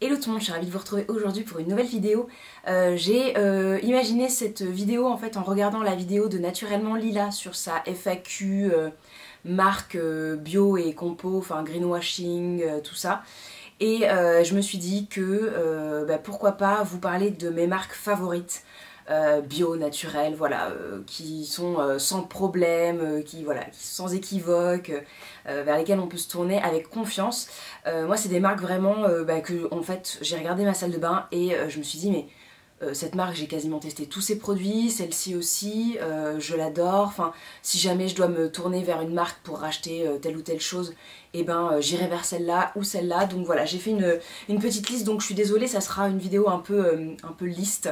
Hello tout le monde, je suis ravie de vous retrouver aujourd'hui pour une nouvelle vidéo. J'ai imaginé cette vidéo en fait en regardant la vidéo de Naturellement Lila sur sa FAQ, marque bio et compo, enfin greenwashing, tout ça. Et je me suis dit que pourquoi pas vous parler de mes marques favorites. Bio, naturelles, voilà, qui sont sans problème, qui sont sans équivoque, vers lesquelles on peut se tourner avec confiance. Moi c'est des marques vraiment que en fait j'ai regardé ma salle de bain et je me suis dit mais cette marque, j'ai quasiment testé tous ses produits, celle-ci aussi, je l'adore. Enfin, si jamais je dois me tourner vers une marque pour racheter telle ou telle chose, et j'irai vers celle-là ou celle-là. Donc voilà, j'ai fait une petite liste, donc je suis désolée, ça sera une vidéo un peu liste.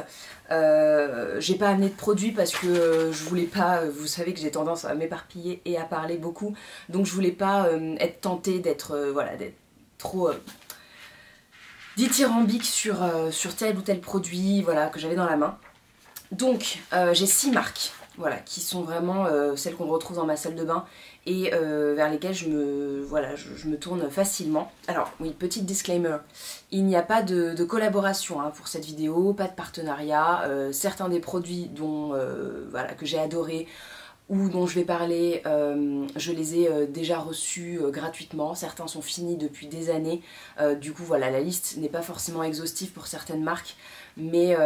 J'ai pas amené de produits parce que je voulais pas, vous savez que j'ai tendance à m'éparpiller et à parler beaucoup, donc je voulais pas être tentée d'être d'être trop dithyrambique sur tel ou tel produit que j'avais dans la main. Donc j'ai 6 marques qui sont vraiment celles qu'on retrouve dans ma salle de bain et vers lesquelles je me tourne facilement. Alors oui, petit disclaimer, il n'y a pas de collaboration pour cette vidéo, pas de partenariat. Certains des produits que j'ai adorés ou dont je vais parler, je les ai déjà reçus gratuitement, certains sont finis depuis des années, du coup voilà, la liste n'est pas forcément exhaustive pour certaines marques, mais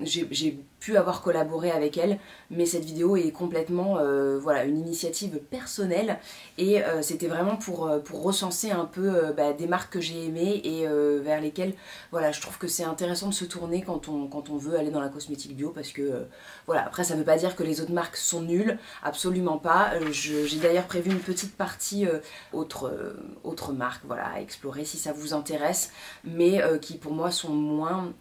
j'ai pu avoir collaboré avec elles, mais cette vidéo est complètement une initiative personnelle et c'était vraiment pour recenser un peu des marques que j'ai aimées et vers lesquelles je trouve que c'est intéressant de se tourner quand on veut aller dans la cosmétique bio, parce que après ça veut pas dire que les autres marques sont nulles, absolument pas. J'ai d'ailleurs prévu une petite partie autre marque à explorer si ça vous intéresse, mais qui pour moi sont moins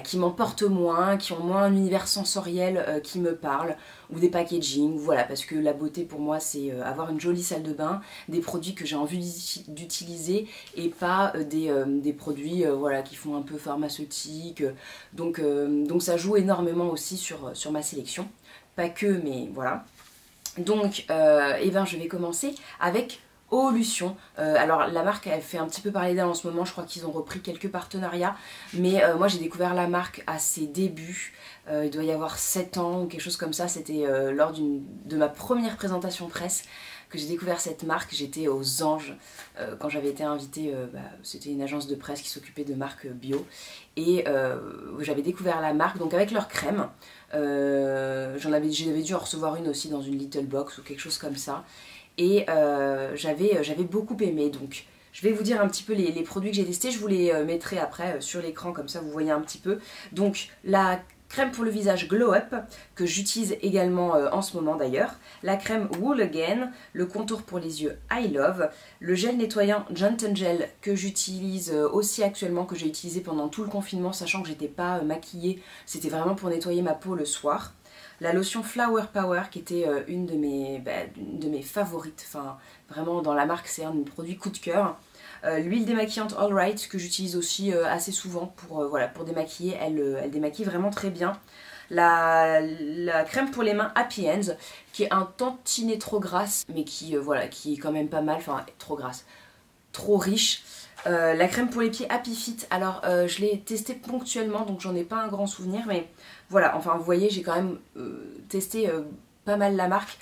qui m'emportent moins, qui ont moins un univers sensoriel qui me parle, ou des packaging, parce que la beauté pour moi c'est avoir une jolie salle de bain, des produits que j'ai envie d'utiliser et pas des produits qui font un peu pharmaceutique, donc ça joue énormément aussi sur ma sélection, pas que, mais voilà. Donc je vais commencer avec Olution. Alors la marque elle fait un petit peu parler d'elle en ce moment, je crois qu'ils ont repris quelques partenariats, mais moi j'ai découvert la marque à ses débuts, il doit y avoir 7 ans ou quelque chose comme ça, c'était lors de ma première présentation presse que j'ai découvert cette marque. J'étais aux Anges quand j'avais été invitée, c'était une agence de presse qui s'occupait de marques bio, et j'avais découvert la marque donc avec leur crème. J'avais dû en recevoir une aussi dans une little box ou quelque chose comme ça, et j'avais beaucoup aimé. Donc je vais vous dire un petit peu les produits que j'ai testés, je vous les mettrai après sur l'écran, comme ça vous voyez un petit peu. Donc la crème pour le visage Glow Up, que j'utilise également en ce moment d'ailleurs, la crème Wool Again, le contour pour les yeux I Love, le gel nettoyant Gentle Gel que j'utilise aussi actuellement, que j'ai utilisé pendant tout le confinement, sachant que j'étais pas maquillée, c'était vraiment pour nettoyer ma peau le soir. La lotion Flower Power qui était une de mes favorites, enfin vraiment dans la marque c'est un de mes produits coup de cœur. L'huile démaquillante All Right que j'utilise aussi assez souvent pour démaquiller, elle démaquille vraiment très bien. La crème pour les mains Happy Hands qui est un tantinet trop grasse mais qui est quand même pas mal, enfin trop grasse, trop riche. La crème pour les pieds Happy Fit, alors je l'ai testée ponctuellement donc j'en ai pas un grand souvenir, mais voilà, enfin vous voyez j'ai quand même testé pas mal la marque.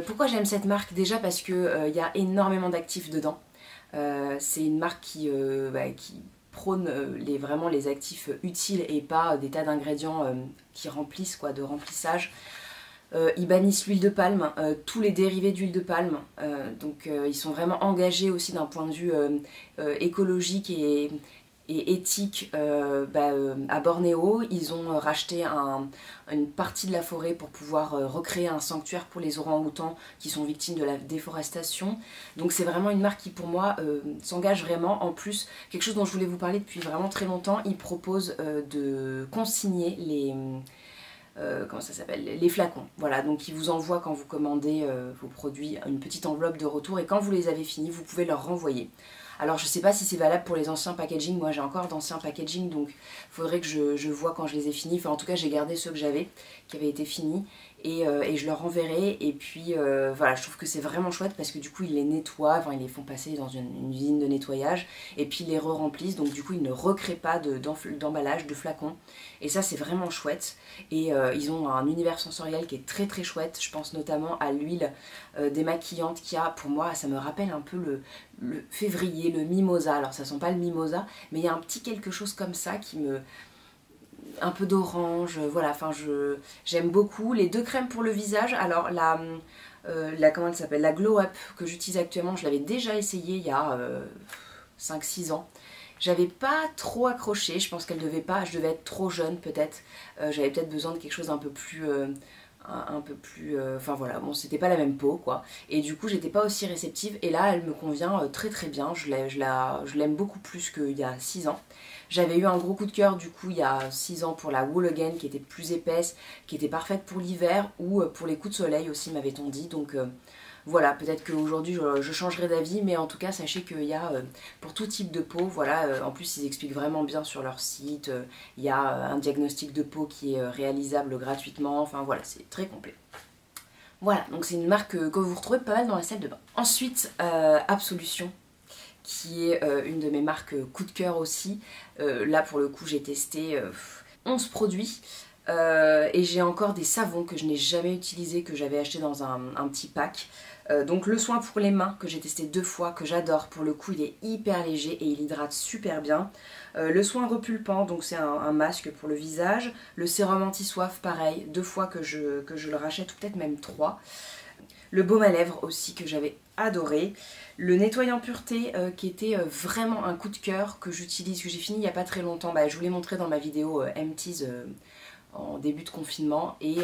Pourquoi j'aime cette marque? Déjà parce que y a énormément d'actifs dedans. C'est une marque qui prône vraiment les actifs utiles et pas des tas d'ingrédients qui remplissent, de remplissage. Ils bannissent l'huile de palme, tous les dérivés d'huile de palme, donc ils sont vraiment engagés aussi d'un point de vue écologique et éthique à Bornéo. Ils ont racheté une partie de la forêt pour pouvoir recréer un sanctuaire pour les orang-outans qui sont victimes de la déforestation. Donc c'est vraiment une marque qui pour moi s'engage vraiment. En plus, quelque chose dont je voulais vous parler depuis vraiment très longtemps, ils proposent de consigner les flacons. Voilà, donc ils vous envoient quand vous commandez vos produits une petite enveloppe de retour, et quand vous les avez finis, vous pouvez leur renvoyer. Alors je sais pas si c'est valable pour les anciens packaging, moi j'ai encore d'anciens packaging donc faudrait que je vois quand je les ai finis. Enfin en tout cas j'ai gardé ceux que j'avais, qui avaient été finis et je leur enverrai. Et puis voilà, je trouve que c'est vraiment chouette parce que du coup ils les nettoient, enfin ils les font passer dans une usine de nettoyage et puis ils les re-remplissent, donc du coup ils ne recréent pas d'emballage, de flacons. Et ça c'est vraiment chouette. Et ils ont un univers sensoriel qui est très très chouette. Je pense notamment à l'huile démaquillante qui a, pour moi ça me rappelle un peu le février, le mimosa. Alors ça sent pas le mimosa, mais il y a un petit quelque chose comme ça qui me... un peu d'orange, voilà, enfin j'aime beaucoup. Les deux crèmes pour le visage, alors comment elle s'appelle, la Glow Up que j'utilise actuellement, je l'avais déjà essayée il y a 5-6 ans. J'avais pas trop accroché, je pense je devais être trop jeune peut-être. J'avais peut-être besoin de quelque chose un peu plus... enfin voilà, bon c'était pas la même peau quoi. Et du coup j'étais pas aussi réceptive et là elle me convient très très bien, je l'aime beaucoup plus qu'il y a 6 ans. J'avais eu un gros coup de cœur du coup il y a 6 ans pour la Wool Again qui était plus épaisse, qui était parfaite pour l'hiver ou pour les coups de soleil aussi m'avait-on dit. Donc voilà, peut-être qu'aujourd'hui je changerai d'avis, mais en tout cas sachez qu'il y a pour tout type de peau, voilà, en plus ils expliquent vraiment bien sur leur site, il y a un diagnostic de peau qui est réalisable gratuitement, enfin voilà, c'est très complet. Voilà, donc c'est une marque que vous retrouvez pas mal dans la salle de bain. Ensuite, Absolution, qui est une de mes marques coup de cœur aussi. Là pour le coup j'ai testé 11 produits. Et j'ai encore des savons que je n'ai jamais utilisés, que j'avais acheté dans un petit pack. Donc le soin pour les mains que j'ai testé 2 fois, que j'adore, pour le coup il est hyper léger et il hydrate super bien. Le soin repulpant, donc c'est un masque pour le visage. Le sérum anti-soif pareil, 2 fois que je le rachète, ou peut-être même 3. Le baume à lèvres aussi que j'avais adoré. Le nettoyant pureté qui était vraiment un coup de cœur, que j'utilise, que j'ai fini il n'y a pas très longtemps. Bah, je vous l'ai montré dans ma vidéo Empties en début de confinement et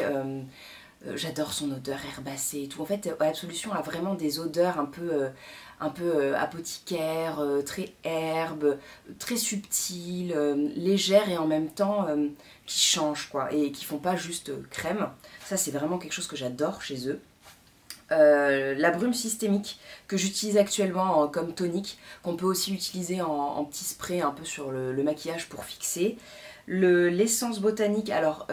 j'adore son odeur herbacée et tout. En fait, Absolution a vraiment des odeurs un peu apothicaire, très herbe, très subtile, légère et en même temps qui changent quoi, et qui font pas juste crème. Ça c'est vraiment quelque chose que j'adore chez eux. La brume systémique que j'utilise actuellement comme tonique, qu'on peut aussi utiliser en petit spray un peu sur le maquillage pour fixer. L'essence botanique, alors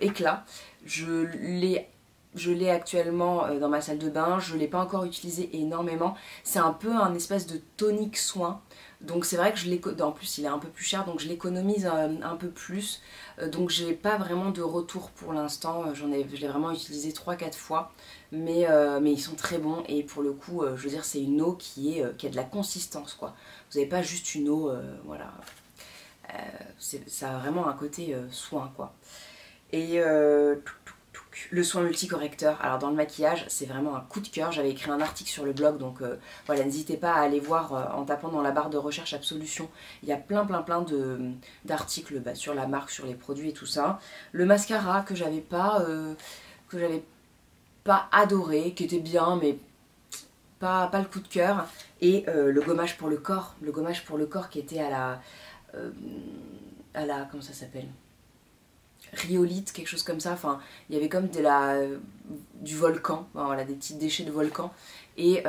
éclat, je l'ai actuellement dans ma salle de bain, je ne l'ai pas encore utilisé énormément. C'est un peu un espèce de tonique soin. Donc c'est vrai que en plus il est un peu plus cher, donc je l'économise un peu plus. Donc j'ai pas vraiment de retour pour l'instant. Je l'ai vraiment utilisé 3-4 fois. Mais ils sont très bons et pour le coup, je veux dire, c'est une eau qui a de la consistance quoi. Vous n'avez pas juste une eau, voilà. Ça a vraiment un côté soin quoi. Et le soin multicorrecteur, alors dans le maquillage c'est vraiment un coup de cœur. J'avais écrit un article sur le blog, donc voilà, n'hésitez pas à aller voir en tapant dans la barre de recherche Absolution. Il y a plein d'articles sur la marque, sur les produits et tout ça. Le mascara que j'avais pas adoré, qui était bien mais pas le coup de cœur. Et le gommage pour le corps, qui était à la comment ça s'appelle, rhyolite, quelque chose comme ça. Enfin, il y avait comme du volcan, voilà, des petits déchets de volcan. Et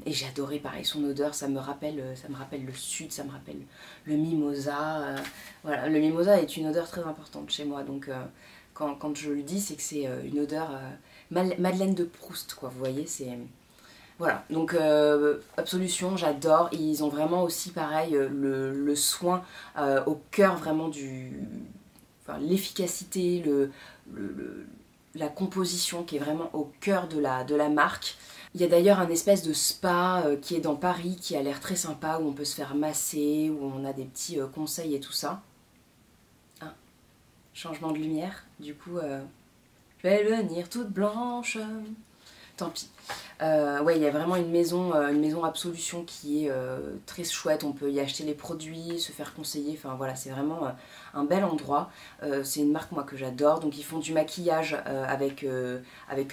j'ai adoré, pareil, son odeur. Ça me rappelle le sud, ça me rappelle le mimosa. Voilà, le mimosa est une odeur très importante chez moi. Donc quand je le dis, c'est que c'est une odeur Madeleine de Proust, quoi. Vous voyez, c'est... Voilà, donc Absolution, j'adore. Ils ont vraiment aussi, pareil, le soin au cœur vraiment enfin, l'efficacité, la composition qui est vraiment au cœur de la marque. Il y a d'ailleurs un espèce de spa qui est dans Paris, qui a l'air très sympa, où on peut se faire masser, où on a des petits conseils et tout ça. Ah, changement de lumière, du coup, je vais venir toute blanche. Tant pis. Ouais, il y a vraiment une maison Absolution qui est très chouette. On peut y acheter les produits, se faire conseiller. Enfin voilà, c'est vraiment un bel endroit. C'est une marque moi que j'adore. Donc ils font du maquillage avec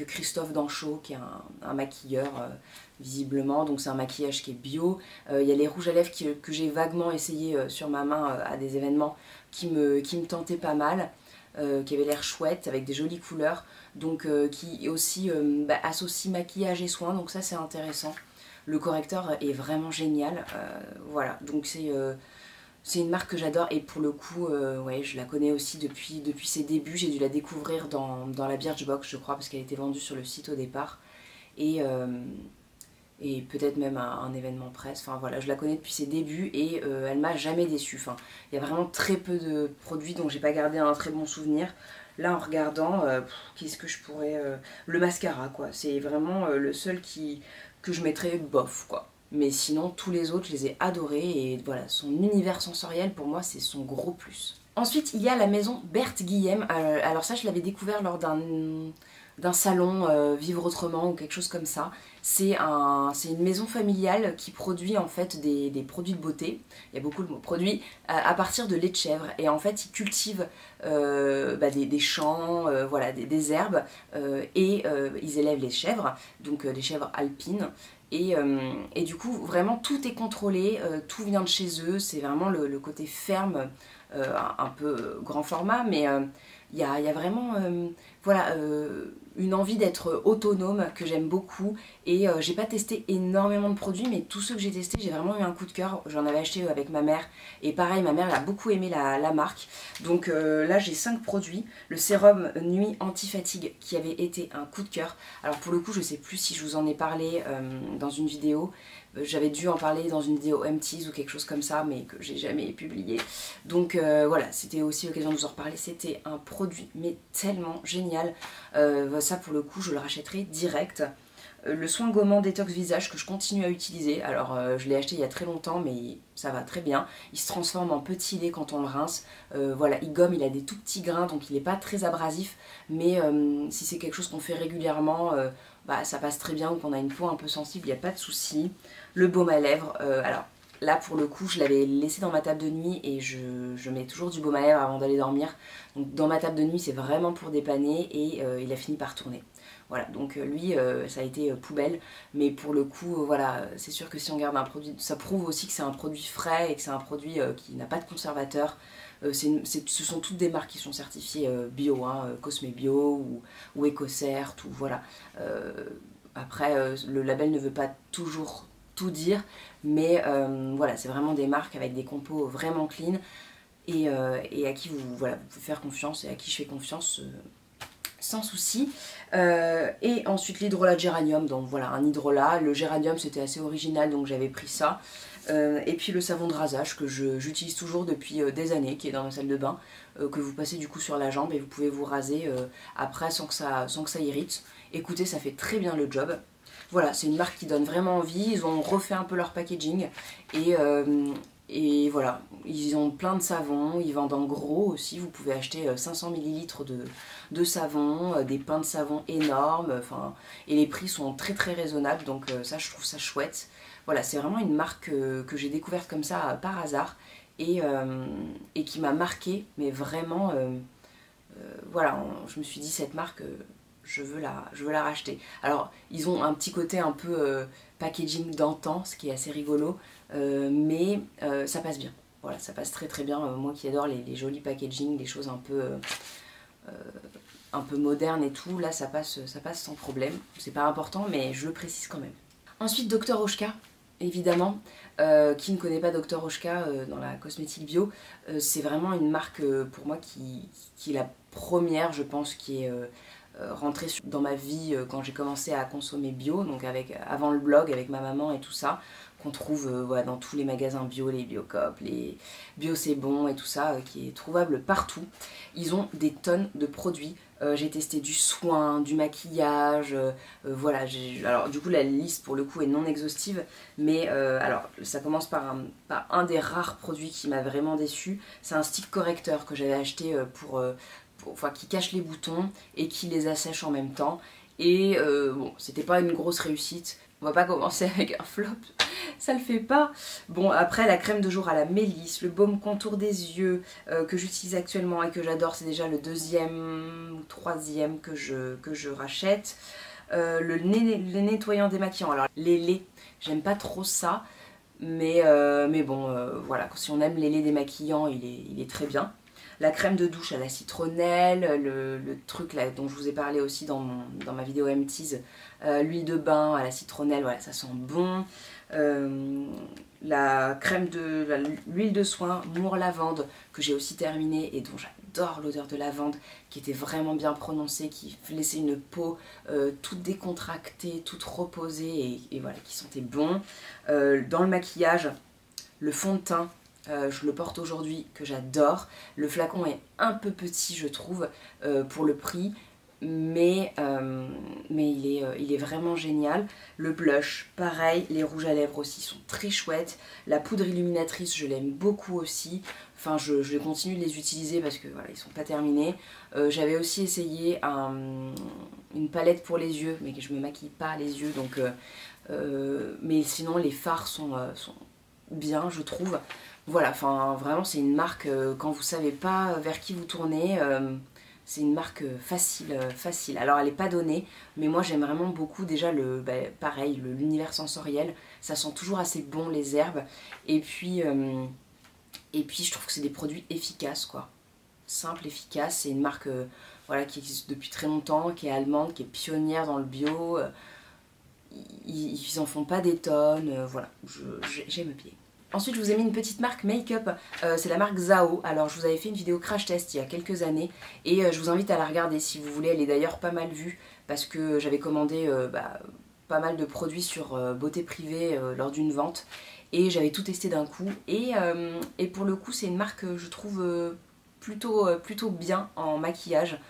Christophe Danchot, qui est un maquilleur visiblement. Donc c'est un maquillage qui est bio. Il y a les rouges à lèvres que j'ai vaguement essayé sur ma main à des événements qui me tentaient pas mal. Qui avait l'air chouette avec des jolies couleurs, donc qui aussi associe maquillage et soins, donc ça c'est intéressant. Le correcteur est vraiment génial. Voilà, donc c'est une marque que j'adore et pour le coup, ouais, je la connais aussi depuis ses débuts. J'ai dû la découvrir dans la Birchbox, je crois, parce qu'elle était vendue sur le site au départ. Et, et peut-être même à un événement presse. Enfin voilà, je la connais depuis ses débuts et elle m'a jamais déçue. Enfin, il y a vraiment très peu de produits dont j'ai pas gardé un très bon souvenir. Là, en regardant, qu'est-ce que je pourrais... le mascara, quoi. C'est vraiment le seul que je mettrais bof, quoi. Mais sinon, tous les autres, je les ai adorés. Et voilà, son univers sensoriel, pour moi, c'est son gros plus. Ensuite, il y a la maison Berthe Guillem. Alors ça, je l'avais découvert lors d'un salon Vivre Autrement ou quelque chose comme ça. C'est une maison familiale qui produit en fait des produits de beauté. Il y a beaucoup de produits à partir de lait de chèvre. Et en fait, ils cultivent des champs, voilà, des herbes et ils élèvent les chèvres, donc des chèvres alpines. Et du coup, vraiment, tout est contrôlé, tout vient de chez eux. C'est vraiment le côté ferme, un peu grand format, mais il y a vraiment voilà, une envie d'être autonome que j'aime beaucoup. Et j'ai pas testé énormément de produits, mais tous ceux que j'ai testés, j'ai vraiment eu un coup de cœur. J'en avais acheté avec ma mère, et pareil, ma mère elle a beaucoup aimé la marque. Donc là, j'ai 5 produits. Le sérum nuit anti-fatigue qui avait été un coup de cœur. Alors pour le coup, je sais plus si je vous en ai parlé dans une vidéo. J'avais dû en parler dans une vidéo MTease ou quelque chose comme ça, mais que j'ai jamais publié. Donc voilà, c'était aussi l'occasion de vous en reparler. C'était un produit, mais tellement génial. Ça, pour le coup, je le rachèterai direct. Le soin gommant détox visage que je continue à utiliser. Alors, je l'ai acheté il y a très longtemps, mais ça va très bien. Il se transforme en petit lait quand on le rince. Voilà, il gomme, il a des tout petits grains, donc il n'est pas très abrasif. Mais si c'est quelque chose qu'on fait régulièrement, ça passe très bien, ou qu'on a une peau un peu sensible, il n'y a pas de souci. Le baume à lèvres, alors là pour le coup je l'avais laissé dans ma table de nuit et je mets toujours du baume à lèvres avant d'aller dormir. Donc dans ma table de nuit c'est vraiment pour dépanner et il a fini par tourner. Voilà, donc lui ça a été poubelle, mais pour le coup voilà, c'est sûr que si on garde un produit, ça prouve aussi que c'est un produit frais et que c'est un produit qui n'a pas de conservateur. Ce sont toutes des marques qui sont certifiées bio, hein, Cosme Bio ou EcoCert, ou voilà. Après le label ne veut pas toujours tout dire, mais voilà, c'est vraiment des marques avec des compos vraiment clean et à qui voilà, vous pouvez faire confiance et à qui je fais confiance sans souci. Et ensuite l'hydrolat de géranium, donc voilà, un hydrolat. Le géranium c'était assez original, donc j'avais pris ça. Et puis le savon de rasage que j'utilise toujours depuis des années, qui est dans ma salle de bain, que vous passez du coup sur la jambe et vous pouvez vous raser après sans que ça irrite. Écoutez, ça fait très bien le job. Voilà, c'est une marque qui donne vraiment envie. Ils ont refait un peu leur packaging et voilà, ils ont plein de savons, ils vendent en gros aussi. Vous pouvez acheter 500 ml de savon, des pains de savon énormes, et les prix sont très très raisonnables, donc ça je trouve ça chouette. Voilà, c'est vraiment une marque que j'ai découverte comme ça par hasard et qui m'a marqué, mais vraiment, voilà, je me suis dit cette marque... je veux la racheter. Alors, ils ont un petit côté un peu packaging d'antan, ce qui est assez rigolo, mais ça passe bien. Voilà, ça passe très très bien. Moi qui adore les jolis packaging, les choses un peu modernes et tout, là ça passe sans problème. C'est pas important, mais je le précise quand même. Ensuite, Dr Oshka, évidemment. Qui ne connaît pas Dr Oshka dans la cosmétique bio, c'est vraiment une marque pour moi qui est la première, je pense, qui est... rentrée dans ma vie quand j'ai commencé à consommer bio, donc avant le blog avec ma maman et tout ça, qu'on trouve voilà, dans tous les magasins bio, les Biocop, les Bio c'est bon et tout ça, qui est trouvable partout. Ils ont des tonnes de produits. J'ai testé du soin, du maquillage, voilà. Alors du coup la liste pour le coup est non exhaustive, mais alors ça commence par un des rares produits qui m'a vraiment déçu. C'est un stick correcteur que j'avais acheté qui cache les boutons et qui les assèche en même temps. Et bon, c'était pas une grosse réussite. On va pas commencer avec un flop, ça le fait pas. Bon, après la crème de jour à la mélisse, le baume contour des yeux que j'utilise actuellement et que j'adore, c'est déjà le 2e ou 3e que je rachète. Le nettoyant démaquillant, alors les laits, j'aime pas trop ça, mais bon, voilà, si on aime les laits démaquillants, il est très bien. la crème de douche à la citronnelle, le truc là dont je vous ai parlé aussi dans ma vidéo M-Tease, l'huile de bain à la citronnelle, voilà, ça sent bon. L'huile de soin Mour Lavande que j'ai aussi terminée et dont j'adore l'odeur de lavande, qui était vraiment bien prononcée, qui laissait une peau toute décontractée, toute reposée et voilà, qui sentait bon. Dans le maquillage, le fond de teint, je le porte aujourd'hui, que j'adore. Le flacon est un peu petit je trouve pour le prix, mais il est vraiment génial. Le blush, pareil, les rouges à lèvres aussi sont très chouettes. La poudre illuminatrice, je l'aime beaucoup aussi. Enfin, je continue de les utiliser parce que voilà, ils sont pas terminés. J'avais aussi essayé une palette pour les yeux, mais que je me maquille pas les yeux, donc mais sinon les fards sont bien, je trouve. Voilà, enfin vraiment c'est une marque, quand vous savez pas vers qui vous tournez, c'est une marque facile. Alors elle n'est pas donnée, mais moi j'aime vraiment beaucoup déjà pareil, l'univers sensoriel. Ça sent toujours assez bon les herbes. Et puis je trouve que c'est des produits efficaces quoi. Simple, efficace. C'est une marque voilà, qui existe depuis très longtemps, qui est allemande, qui est pionnière dans le bio. Ils en font pas des tonnes, voilà, j'aime bien. Ensuite, je vous ai mis une petite marque make-up, c'est la marque Zao. Alors, je vous avais fait une vidéo crash test il y a quelques années et je vous invite à la regarder si vous voulez. Elle est d'ailleurs pas mal vue parce que j'avais commandé pas mal de produits sur Beauté Privée lors d'une vente et j'avais tout testé d'un coup. Et pour le coup, c'est une marque que je trouve plutôt bien en maquillage.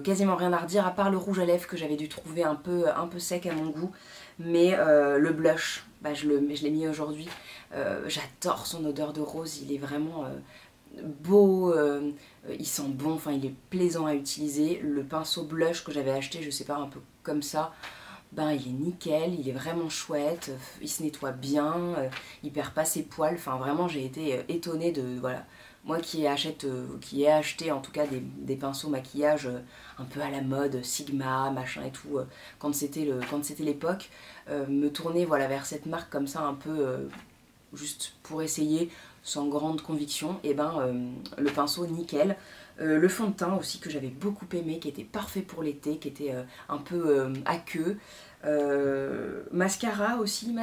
Quasiment rien à redire à part le rouge à lèvres que j'avais dû trouver un peu sec à mon goût, mais le blush, je l'ai mis aujourd'hui. J'adore son odeur de rose, il est vraiment beau, il sent bon, enfin il est plaisant à utiliser. Le pinceau blush que j'avais acheté, je sais pas, un peu comme ça, il est nickel, il est vraiment chouette, il se nettoie bien, il perd pas ses poils, enfin vraiment j'ai été étonnée de, voilà, moi qui ai acheté en tout cas des pinceaux maquillage un peu à la mode, Sigma, machin et tout, quand c'était l'époque, me tourner voilà, vers cette marque comme ça un peu juste pour essayer sans grande conviction, et le pinceau nickel. Le fond de teint aussi que j'avais beaucoup aimé, qui était parfait pour l'été, qui était un peu aqueux. Mascara aussi, il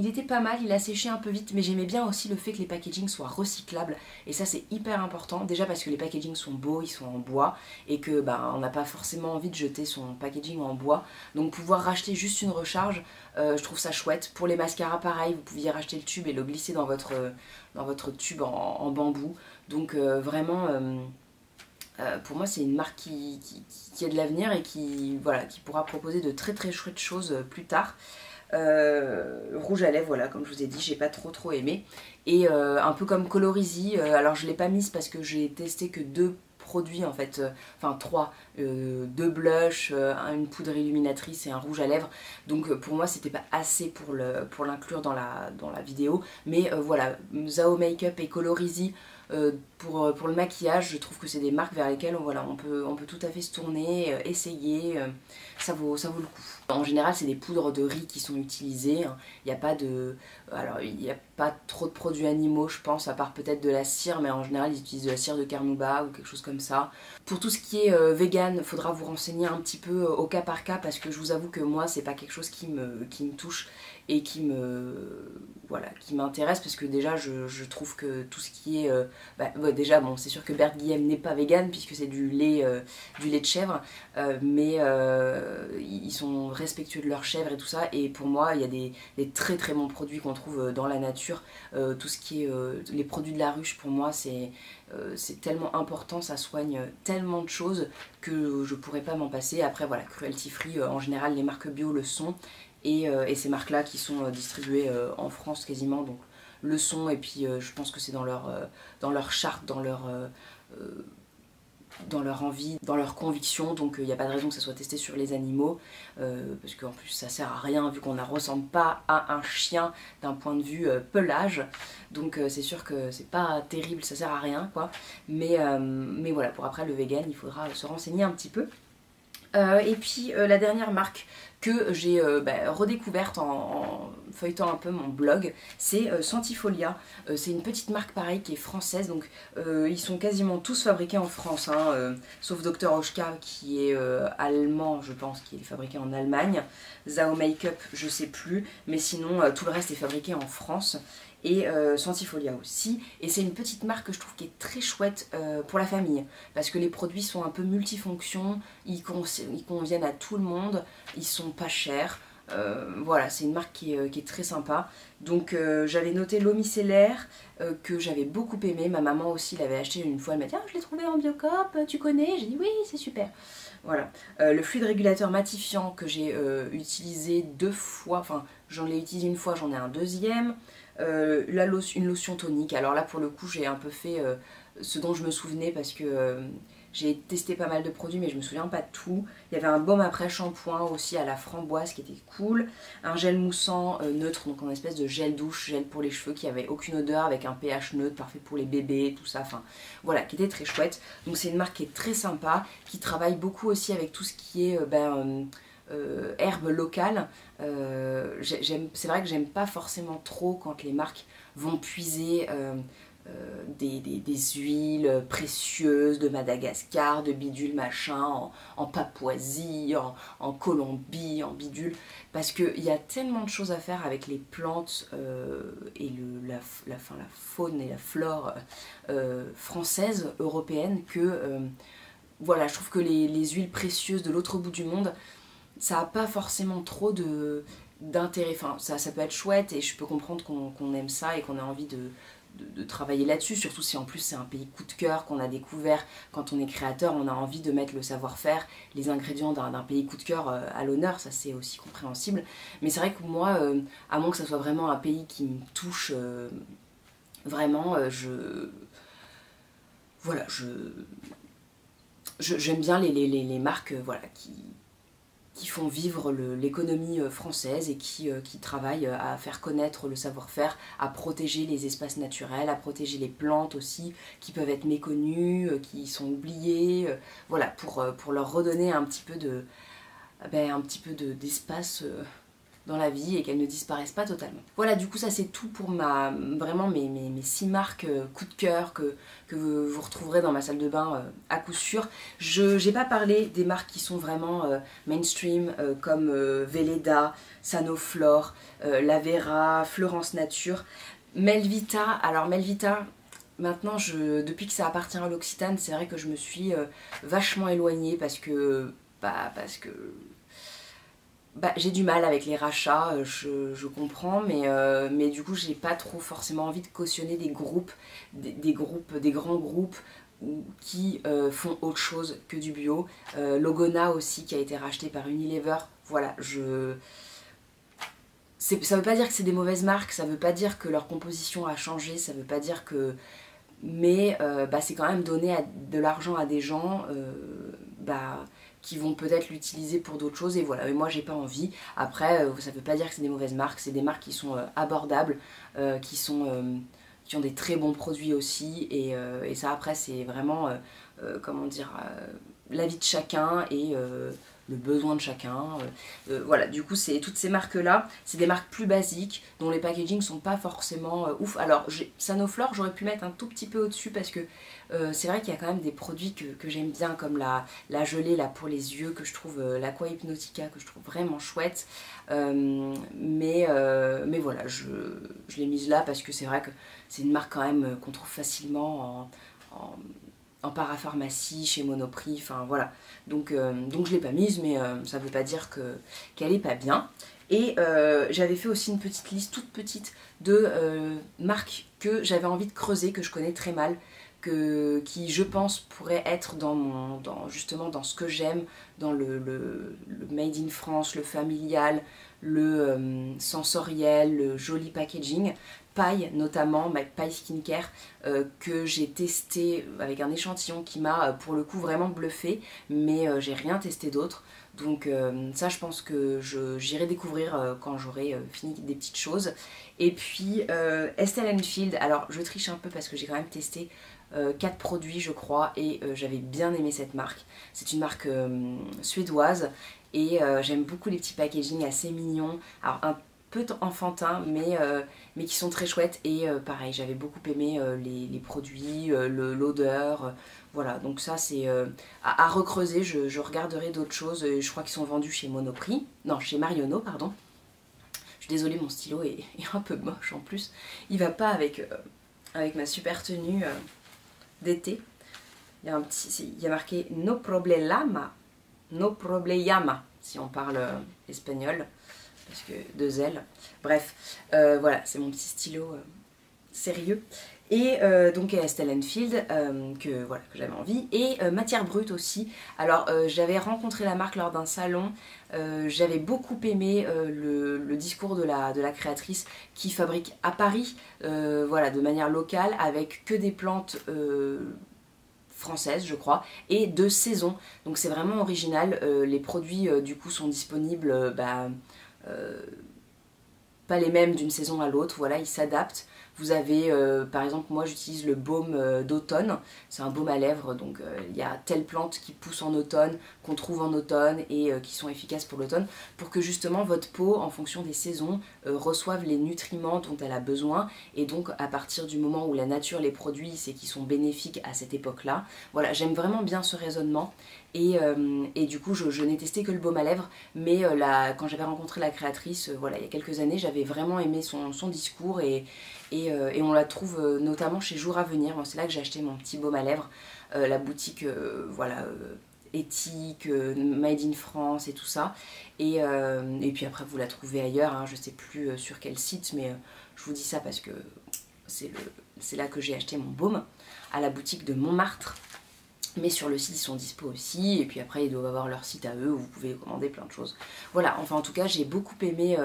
était pas mal, il a séché un peu vite, mais j'aimais bien aussi le fait que les packagings soient recyclables, et ça c'est hyper important, déjà parce que les packagings sont beaux, ils sont en bois, et que on n'a pas forcément envie de jeter son packaging en bois, donc pouvoir racheter juste une recharge, je trouve ça chouette. Pour les mascaras pareil, vous pouviez racheter le tube et le glisser dans votre tube en bambou, donc vraiment pour moi c'est une marque qui a de l'avenir et qui pourra proposer de très très chouettes choses plus tard. Rouge à lèvres, voilà, comme je vous ai dit, j'ai pas trop aimé. Et un peu comme Colorisy, alors je l'ai pas mise parce que j'ai testé que 2 produits en fait, enfin 3, 2 blushs, une poudre illuminatrice et un rouge à lèvres, donc pour moi c'était pas assez pour l'inclure dans la vidéo, mais voilà, Zao Makeup et Colorisy pour le maquillage, je trouve que c'est des marques vers lesquelles on peut tout à fait se tourner, essayer, ça vaut le coup. En général c'est des poudres de riz qui sont utilisées, hein. Il n'y a pas trop de produits animaux je pense, à part peut-être de la cire, mais en général ils utilisent de la cire de carnauba ou quelque chose comme ça. Pour tout ce qui est vegan, il faudra vous renseigner un petit peu au cas par cas, parce que je vous avoue que moi c'est pas quelque chose qui me touche et qui m'intéresse, parce que déjà je trouve que tout ce qui est déjà bon, c'est sûr que Bert Guillem n'est pas vegan puisque c'est du lait de chèvre, mais ils sont respectueux de leur chèvre et tout ça, et pour moi il y a des très très bons produits qu'on trouve dans la nature. Tout ce qui est les produits de la ruche, pour moi c'est tellement important, ça soigne tellement de choses que je pourrais pas m'en passer. Après voilà, cruelty free, en général les marques bio le sont, et ces marques là qui sont distribuées en France quasiment, donc le sont, et puis je pense que c'est dans leur charte, dans leur envie, dans leur conviction, donc il n'y a pas de raison que ça soit testé sur les animaux, parce qu'en plus ça sert à rien vu qu'on ne ressemble pas à un chien d'un point de vue pelage, donc c'est sûr que c'est pas terrible, ça sert à rien quoi, mais voilà, pour après le vegan il faudra se renseigner un petit peu. Et puis la dernière marque que j'ai redécouverte feuilletant un peu mon blog, c'est Sentifolia. C'est une petite marque pareil qui est française, donc ils sont quasiment tous fabriqués en France, hein, sauf Dr. Oshka qui est allemand, je pense, qui est fabriqué en Allemagne. Zao Makeup, je sais plus, mais sinon tout le reste est fabriqué en France. Et Sentifolia aussi, et c'est une petite marque que je trouve qui est très chouette pour la famille, parce que les produits sont un peu multifonctions, ils conviennent à tout le monde, ils sont pas chers, voilà, c'est une marque qui est très sympa. Donc j'avais noté l'eau micellaire, que j'avais beaucoup aimé, ma maman aussi l'avait acheté une fois, elle m'a dit ah, je l'ai trouvé en Biocop, tu connais? J'ai dit oui, c'est super. Voilà, le fluide régulateur matifiant que j'ai utilisé 2 fois, enfin j'en ai utilisé une fois, j'en ai un deuxième. Une lotion tonique, alors là pour le coup j'ai un peu fait ce dont je me souvenais parce que j'ai testé pas mal de produits mais je me souviens pas de tout. Il y avait un baume après shampoing aussi à la framboise qui était cool, un gel moussant neutre, donc en espèce de gel douche, gel pour les cheveux qui avait aucune odeur avec un pH neutre, parfait pour les bébés, tout ça, enfin voilà, qui était très chouette. Donc c'est une marque qui est très sympa, qui travaille beaucoup aussi avec tout ce qui est herbes locales. C'est vrai que j'aime pas forcément trop quand les marques vont puiser des huiles précieuses de Madagascar, de bidule machin, en Papouasie, en Colombie, en bidule, parce qu'il y a tellement de choses à faire avec les plantes et la faune et la flore française, européenne, que voilà, je trouve que les huiles précieuses de l'autre bout du monde, ça n'a pas forcément trop d'intérêt. Enfin, ça peut être chouette et je peux comprendre qu'on aime ça et qu'on a envie de travailler là-dessus, surtout si en plus c'est un pays coup de cœur qu'on a découvert. Quand on est créateur, on a envie de mettre le savoir-faire, les ingrédients d'un pays coup de cœur à l'honneur, ça c'est aussi compréhensible. Mais c'est vrai que moi, à moins que ça soit vraiment un pays qui me touche vraiment, voilà, j'aime bien les marques voilà, qui font vivre l'économie française et qui travaillent à faire connaître le savoir-faire, à protéger les espaces naturels, à protéger les plantes aussi, qui peuvent être méconnues, qui sont oubliées, voilà, pour leur redonner un petit peu d'espace dans la vie et qu'elles ne disparaissent pas totalement. Voilà, du coup ça c'est tout pour vraiment mes 6 marques coup de cœur que vous retrouverez dans ma salle de bain à coup sûr. Je n'ai pas parlé des marques qui sont vraiment mainstream comme Velleda, Sanoflore, Lavera, Florence Nature, Melvita. Alors Melvita, maintenant depuis que ça appartient à l'Occitane, c'est vrai que je me suis vachement éloignée parce que j'ai du mal avec les rachats, je comprends, mais du coup j'ai pas trop forcément envie de cautionner des groupes, des grands groupes qui font autre chose que du bio. Logona aussi qui a été racheté par Unilever, voilà, ça veut pas dire que c'est des mauvaises marques, ça veut pas dire que leur composition a changé, ça veut pas dire que... Mais c'est quand même donner de l'argent à des gens qui vont peut-être l'utiliser pour d'autres choses, et voilà, et moi j'ai pas envie. Après ça veut pas dire que c'est des mauvaises marques, c'est des marques qui sont abordables, qui ont des très bons produits aussi, et ça après c'est vraiment comment dire, l'avis de chacun et le besoin de chacun. Voilà, du coup c'est toutes ces marques là, c'est des marques plus basiques dont les packaging sont pas forcément ouf. Alors Sanoflore j'aurais pu mettre un tout petit peu au dessus parce que c'est vrai qu'il y a quand même des produits que j'aime bien, comme la gelée là pour les yeux, que je trouve, l'Aqua Hypnotica, que je trouve vraiment chouette, mais voilà, je l'ai mise là parce que c'est vrai que c'est une marque quand même qu'on trouve facilement en parapharmacie, chez Monoprix, enfin voilà. Donc je l'ai pas mise, mais ça veut pas dire qu'elle est pas bien. Et j'avais fait aussi une petite liste toute petite de marques que j'avais envie de creuser, que je connais très mal, qui je pense pourraient être justement dans ce que j'aime, dans le made in France, le familial, le sensoriel, le joli packaging. Paille notamment, Paille Skincare, que j'ai testé avec un échantillon qui m'a pour le coup vraiment bluffé, mais j'ai rien testé d'autre. Donc ça je pense que j'irai découvrir quand j'aurai fini des petites choses. Et puis Estelle Field, alors je triche un peu parce que j'ai quand même testé 4 produits je crois, et j'avais bien aimé cette marque. C'est une marque suédoise et j'aime beaucoup les petits packaging assez mignons. Alors peu enfantins, mais qui sont très chouettes. Et pareil, j'avais beaucoup aimé les produits, l'odeur. Voilà, donc ça c'est à recreuser, je regarderai d'autres choses. Je crois qu'ils sont vendus chez Monoprix, non, chez Marionneau, pardon. Je suis désolée, mon stylo est un peu moche en plus. Il va pas avec ma super tenue d'été. Il y a marqué no problema, si on parle espagnol, parce que deux L. Bref, voilà, c'est mon petit stylo sérieux. Et donc Estelle Field, que j'avais envie. Et Matière Brute aussi. Alors j'avais rencontré la marque lors d'un salon. J'avais beaucoup aimé le discours de la créatrice qui fabrique à Paris, voilà, de manière locale, avec que des plantes françaises je crois, et de saison. Donc c'est vraiment original. Les produits du coup sont disponibles pas les mêmes d'une saison à l'autre, voilà, ils s'adaptent. Vous avez, par exemple, moi j'utilise le baume d'automne, c'est un baume à lèvres, donc il y a telles plantes qui poussent en automne, qu'on trouve en automne et qui sont efficaces pour l'automne, pour que justement votre peau, en fonction des saisons, reçove les nutriments dont elle a besoin, et donc à partir du moment où la nature les produit, c'est qu'ils sont bénéfiques à cette époque-là. Voilà, j'aime vraiment bien ce raisonnement. Et du coup je n'ai testé que le baume à lèvres, mais quand j'avais rencontré la créatrice voilà, il y a quelques années, j'avais vraiment aimé son discours et on la trouve notamment chez Jour à Venir. C'est là que j'ai acheté mon petit baume à lèvres, la boutique voilà, éthique, made in France et tout ça. Et puis après vous la trouvez ailleurs, hein, je sais plus sur quel site, mais je vous dis ça parce que c'est là que j'ai acheté mon baume, à la boutique de Montmartre. Mais sur le site ils sont dispo aussi, et puis après ils doivent avoir leur site à eux où vous pouvez commander plein de choses. Voilà, enfin en tout cas j'ai beaucoup aimé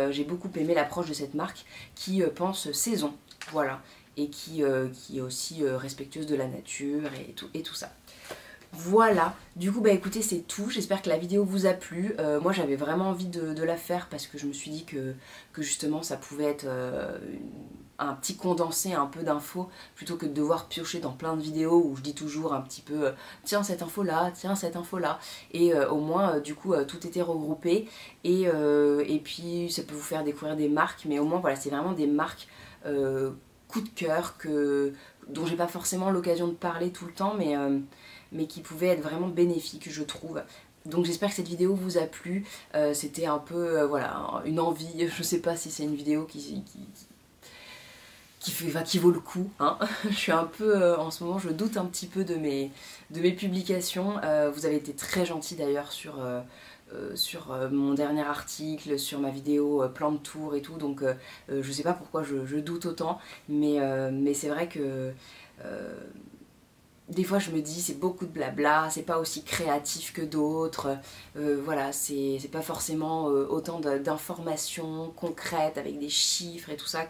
l'approche de cette marque qui pense saison, voilà, et qui est aussi respectueuse de la nature et tout ça. Voilà, du coup bah écoutez c'est tout, j'espère que la vidéo vous a plu. Moi j'avais vraiment envie de la faire parce que je me suis dit que justement ça pouvait être un petit condensé, un peu d'infos, plutôt que de devoir piocher dans plein de vidéos où je dis toujours un petit peu tiens cette info là, tiens cette info là, et au moins du coup tout était regroupé, et puis ça peut vous faire découvrir des marques, mais au moins voilà c'est vraiment des marques coup de cœur dont j'ai pas forcément l'occasion de parler tout le temps, mais qui pouvaient être vraiment bénéfiques je trouve. Donc j'espère que cette vidéo vous a plu. C'était un peu voilà, une envie, je sais pas si c'est une vidéo qui vaut le coup, hein. Je suis un peu, en ce moment je doute un petit peu de mes publications. Vous avez été très gentils d'ailleurs sur mon dernier article, sur ma vidéo plan de tour et tout, donc je sais pas pourquoi je doute autant, mais c'est vrai que des fois je me dis c'est beaucoup de blabla, c'est pas aussi créatif que d'autres, voilà, c'est pas forcément autant d'informations concrètes avec des chiffres et tout ça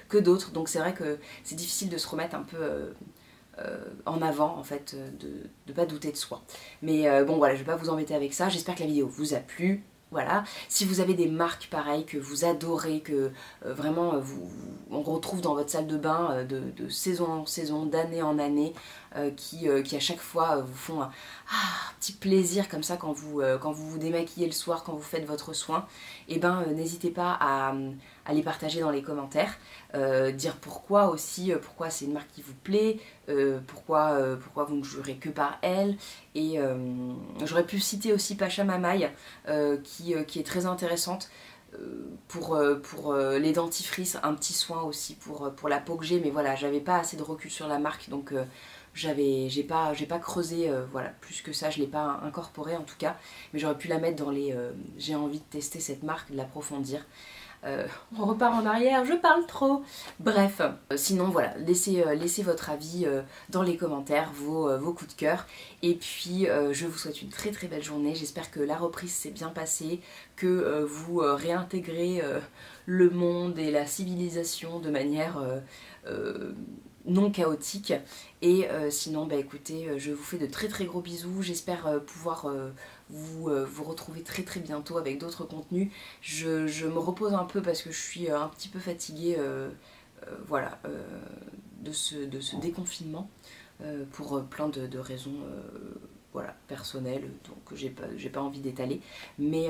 que d'autres, donc c'est vrai que c'est difficile de se remettre un peu en avant en fait, de pas douter de soi. Mais bon voilà, je vais pas vous embêter avec ça, j'espère que la vidéo vous a plu. Voilà, si vous avez des marques pareilles que vous adorez, que vraiment on retrouve dans votre salle de bain de saison en saison, d'année en année, qui à chaque fois vous font un petit plaisir comme ça quand vous vous démaquillez le soir, quand vous faites votre soin, et ben n'hésitez pas à les partager dans les commentaires, dire pourquoi aussi, pourquoi c'est une marque qui vous plaît, pourquoi vous ne jouerez que par elle. Et j'aurais pu citer aussi Pacha Mamaï, qui est très intéressante pour les dentifrices, un petit soin aussi pour la peau que j'ai, mais voilà, j'avais pas assez de recul sur la marque, donc j'ai pas creusé, voilà, plus que ça, je l'ai pas incorporé en tout cas, mais j'aurais pu la mettre dans les j'ai envie de tester cette marque, de l'approfondir. On repart en arrière, je parle trop. Bref, sinon voilà, laissez votre avis dans les commentaires, vos coups de cœur. Et puis je vous souhaite une très très belle journée. J'espère que la reprise s'est bien passée, que vous réintégrez le monde et la civilisation de manière non chaotique. Et sinon bah écoutez, je vous fais de très très gros bisous. J'espère pouvoir vous retrouver très très bientôt avec d'autres contenus. Je me repose un peu parce que je suis un petit peu fatiguée voilà, de ce déconfinement, pour plein de raisons voilà, personnelles, donc j'ai pas envie d'étaler, mais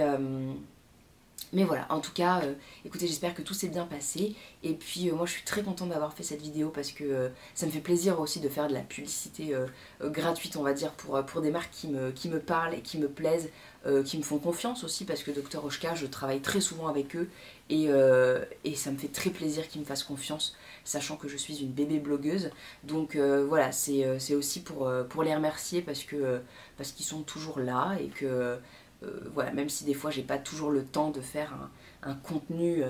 Mais voilà, en tout cas, écoutez, j'espère que tout s'est bien passé. Et puis moi je suis très contente d'avoir fait cette vidéo parce que ça me fait plaisir aussi de faire de la publicité gratuite, on va dire, pour des marques qui me parlent et qui me plaisent, qui me font confiance aussi, parce que Dr Oshka, je travaille très souvent avec eux et ça me fait très plaisir qu'ils me fassent confiance, sachant que je suis une bébé blogueuse. Donc voilà, c'est aussi pour les remercier parce qu'ils sont toujours là et que voilà, même si des fois j'ai pas toujours le temps de faire un contenu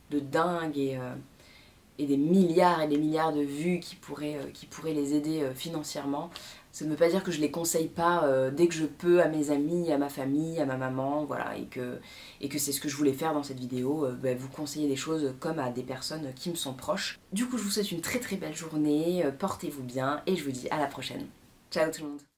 de dingue et des milliards de vues qui pourraient les aider financièrement, ça ne veut pas dire que je les conseille pas dès que je peux à mes amis, à ma famille, à ma maman, voilà, et que c'est ce que je voulais faire dans cette vidéo, vous conseiller des choses comme à des personnes qui me sont proches. Du coup, je vous souhaite une très très belle journée, portez-vous bien et je vous dis à la prochaine. Ciao tout le monde.